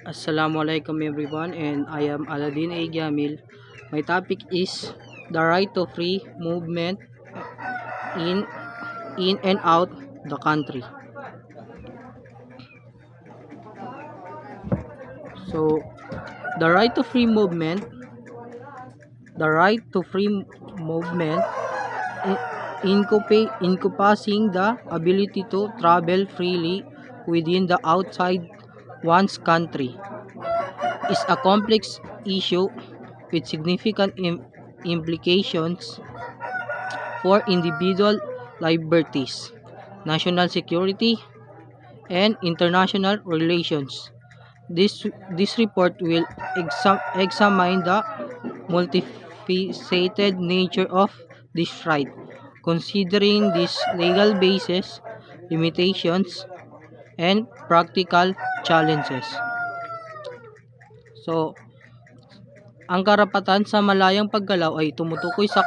Assalamualaikum everyone, and I am Aladdin A. Gamil. My topic is the right to free movement in and out the country. So the right to free movement, the right to free movement encompassing the ability to travel freely within the outside one's country is a complex issue with significant implications for individual liberties, national security, and international relations. This report will examine the multifaceted nature of this right, considering these legal basis, limitations, and practical challenges. So, ang karapatan sa malayang paggalaw ay tumutukoy sa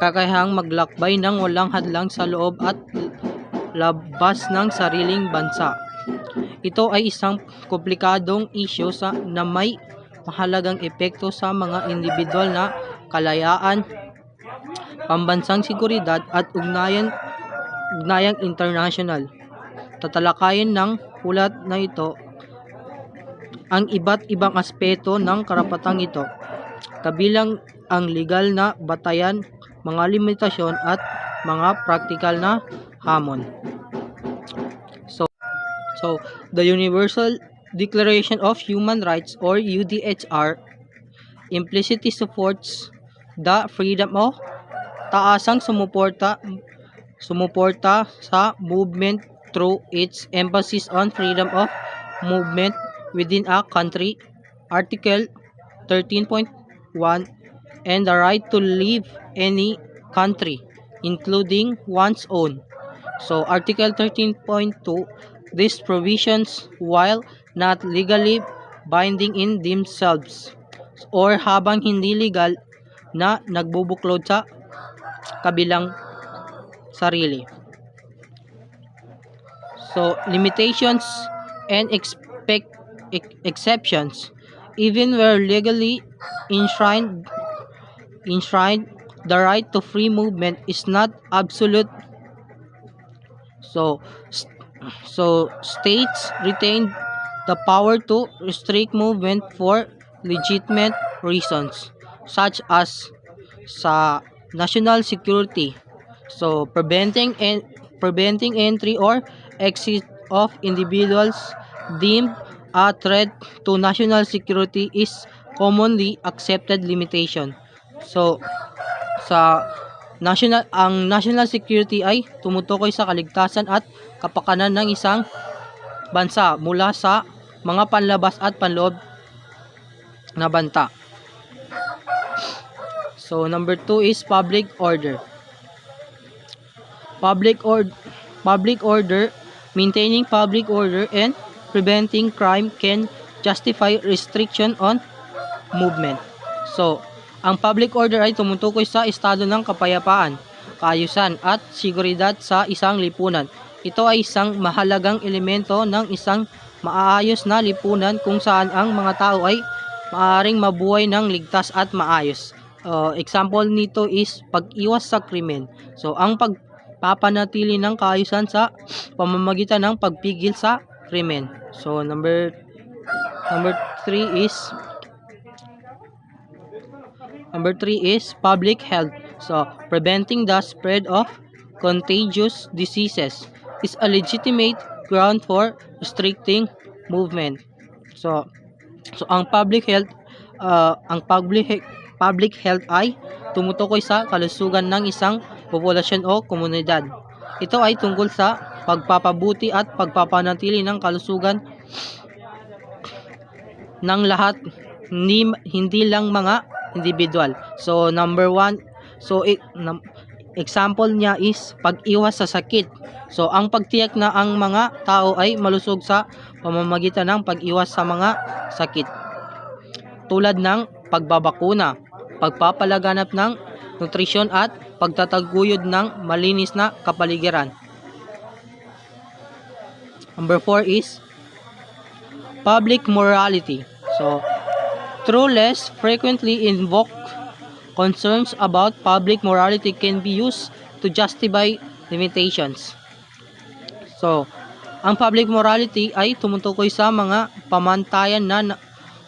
kakayahang maglakbay ng walang hadlang sa loob at labas ng sariling bansa. Ito ay isang komplikadong isyu na may mahalagang epekto sa mga individual na kalayaan, pambansang seguridad at ugnayang international. Tatalakayin ng ulat na ito ang iba't ibang aspeto ng karapatang ito, kabilang ang legal na batayan, mga limitasyon at mga praktikal na hamon. So, the Universal Declaration of Human Rights or UDHR implicitly supports the freedom of taasang sumuporta sa movement through its emphasis on freedom of movement within a country, Article 13.1, and the right to leave any country, including one's own. So, Article 13.2, these provisions, while not legally binding in themselves, or habang hindi legal na nagbubuklod sa kabilang sarili. So, limitations and exceptions, even where legally enshrined, the right to free movement is not absolute. So states retain the power to restrict movement for legitimate reasons, such as sa national security. So preventing entry or exit of individuals deemed a threat to national security is commonly accepted limitation. So ang national security ay tumutukoy sa kaligtasan at kapakanan ng isang bansa mula sa mga panlabas at panloob na banta. So number 2 is public order. Public order, maintaining public order and preventing crime can justify restriction on movement. So, ang public order ay tumutukoy sa estado ng kapayapaan, kaayusan at seguridad sa isang lipunan. Ito ay isang mahalagang elemento ng isang maayos na lipunan kung saan ang mga tao ay maaaring mabuhay ng ligtas at maayos. Example nito is pag-iwas sa krimen. So, ang pagpapanatili ng kaayusan sa pamamagitan ng pagpigil sa krimen. So, number 3 is public health. So, preventing the spread of contagious diseases is a legitimate ground for restricting movement. So ang public health ay tumutukoy sa kalusugan ng isang populasyon o komunidad. Ito ay tungkol sa pagpapabuti at pagpapanatili ng kalusugan ng lahat, hindi lang mga individual. So number 1, example niya is pag-iwas sa sakit. So ang pagtiyak na ang mga tao ay malusog sa pamamagitan ng pag-iwas sa mga sakit, tulad ng pagbabakuna, pagpapalaganap ng nutrisyon at pagtataguyod ng malinis na kapaligiran. Number 4 is public morality. So, through less frequently invoked concerns about public morality can be used to justify limitations. So, ang public morality ay tumutukoy sa mga pamantayan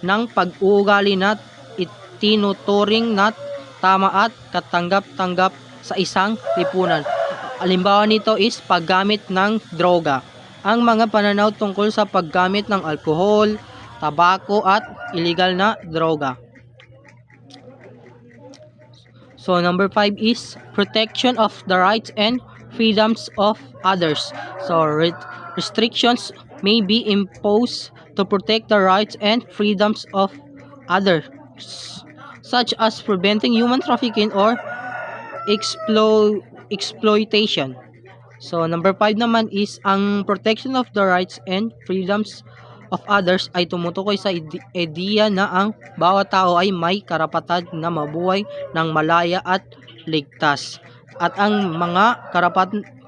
ng pag-uugali na itinuturing na tama at katanggap-tanggap sa isang lipunan. Halimbawa nito is paggamit ng droga. Ang mga pananaw tungkol sa paggamit ng alkohol, tabako at illegal na droga. So number 5 is protection of the rights and freedoms of others. So restrictions may be imposed to protect the rights and freedoms of others, such as preventing human trafficking or exploitation. So number 5 naman is ang protection of the rights and freedoms of others ay tumutukoy sa ideya na ang bawat tao ay may karapatan na mabuhay ng malaya at ligtas. At ang mga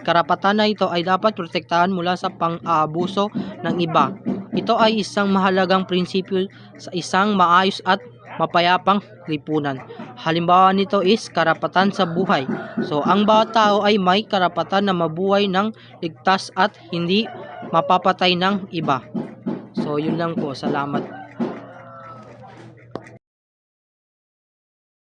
karapatan na ito ay dapat protektahan mula sa pang-aabuso ng iba. Ito ay isang mahalagang prinsipyo sa isang maayos at mapayapang lipunan. Halimbawa nito is karapatan sa buhay. So, ang bawat tao ay may karapatan na mabuhay ng ligtas at hindi mapapatay ng iba. So, yun lang po. Salamat.